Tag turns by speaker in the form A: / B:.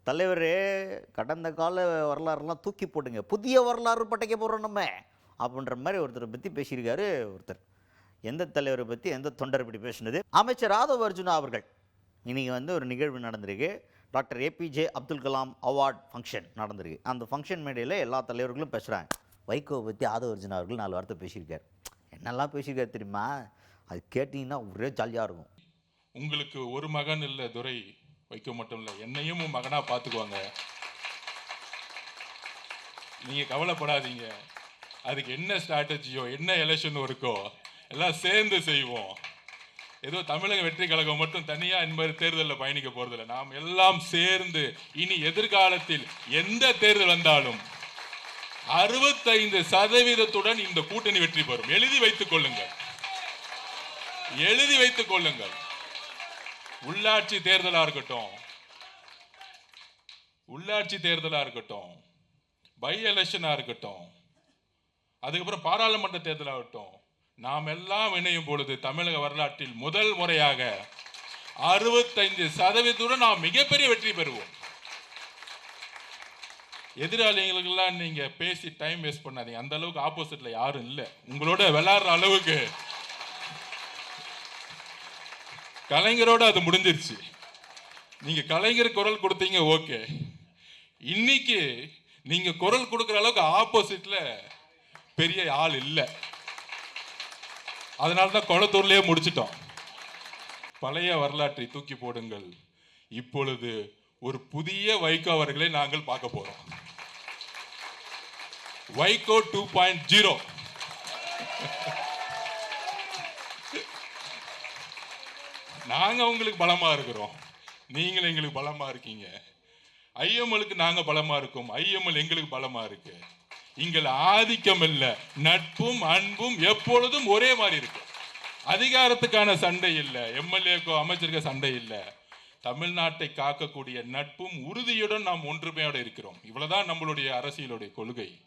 A: தலைவரே, கடந்த கால வரலாறுலாம் தூக்கி போடுங்க. புதிய வரலாறு படைக்க போறோம் நம்ம. அப்படின்ற மாரி ஒருத்தர பத்தி பேசியிருக்காரு ஒருத்தர். எந்த தலைவர பத்தி, எந்த தொண்டர பத்தி பேசினது? அமைச்சர் ஆதவ் அர்ஜுனா அவர்கள். இன்னைக்கு ஒரு நிகழ்வு நடந்திருக்கு. Doctor APJ Abdul Kalam award function நடந்திருக்கு. அந்த ஃபங்ஷன் மேடையில எல்லா தலைவர்களும் பேசுறாங்க. வைகோவ பத்தி ஆதவ் அர்ஜுனா அவர்கள் 4 வார்த்தை பேசியிருக்காரு. என்னெல்லாம் பேசியிருக்காரு தெரியுமா? அது கேட்டீங்கன்னா ஒரே ஜாலியா இருக்கும்.
B: உங்களுக்கு ஒரு மகன் இல்ல துரை, வைக்க மட்டும் இல்ல, என்னையும் உன் மகனா பார்த்துக்குவாங்க. நீங்க கவலைப்படாதீங்க. அதுக்கு என்ன ஸ்ட்ராட்டஜியோ, என்ன எலெக்ஷன் இருக்கோ எல்லாம் சேர்ந்து செய்வோம். ஏதோ தமிழக வெற்றி கழகம் மட்டும் தனியா என்பது தேர்தலில் பயணிக்க போறதில்லை. நாம் எல்லாம் சேர்ந்து இனி எதிர்காலத்தில் எந்த தேர்தல் வந்தாலும் 65% இந்த கூட்டணி வெற்றி பெறும். எழுதி வைத்துக் கொள்ளுங்கள், எழுதி வைத்துக் கொள்ளுங்கள். உள்ளாட்சி தேர்தலா இருக்கட்டும், உள்ளாட்சி தேர்தலா இருக்கட்டும், பை எலெக்ஷனா இருக்கட்டும், அதுக்கப்புறம் பாராளுமன்ற தேர்தலாகட்டும், நாம் எல்லாம் இணையும் பொழுது தமிழக வரலாற்றில் முதல் முறையாக 65% நாம் மிகப்பெரிய வெற்றி பெறுவோம். எதிராளிகளுக்கெல்லாம் நீங்க பேசி டைம் வேஸ்ட் பண்ணாதீங்க. அந்த அளவுக்கு ஆப்போசிட்ல யாரும் இல்லை. உங்களோட விளையாடுற அளவுக்கு கலைஞரோட அது முடிஞ்சிருச்சு. நீங்க கலைஞர் குரல் கொடுத்தீங்க, ஓகே. இன்னைக்கு நீங்க குரல் கொடுக்கிற அளவுக்கு ஆப்போசிட்ல பெரிய ஆள் இல்லை. அதனால்தான் கொளத்தூர்லயே முடிச்சிட்டோம். பழைய வரலாற்றை தூக்கி போடுங்கள். இப்பொழுது ஒரு புதிய வைகோ அவர்களை நாங்கள் பார்க்க போறோம். வைகோ 2.0. நாங்க உங்களுக்கு பலமா இருக்கிறோம், நீங்களும் எங்களுக்கு பலமா இருக்கீங்க. ஐஎம்எலுக்கு நாங்க பலமா இருக்கோம், ஐஎம்எல் எங்களுக்கு பலமா இருக்கு. இங்கள் ஆதிக்கம் இல்ல, நட்பும் அன்பும் எப்பொழுதும் ஒரே மாதிரி இருக்கு. அதிகாரத்துக்கான சண்டை இல்லை, எம்எல்ஏக்கோ அமைச்சருக்கு சண்டை இல்லை. தமிழ்நாட்டை காக்கக்கூடிய நட்பும் உறுதியுடன் நாம் ஒன்றுமையோடு இருக்கிறோம். இவ்வளவுதான் நம்மளுடைய அரசியலுடைய கொள்கை.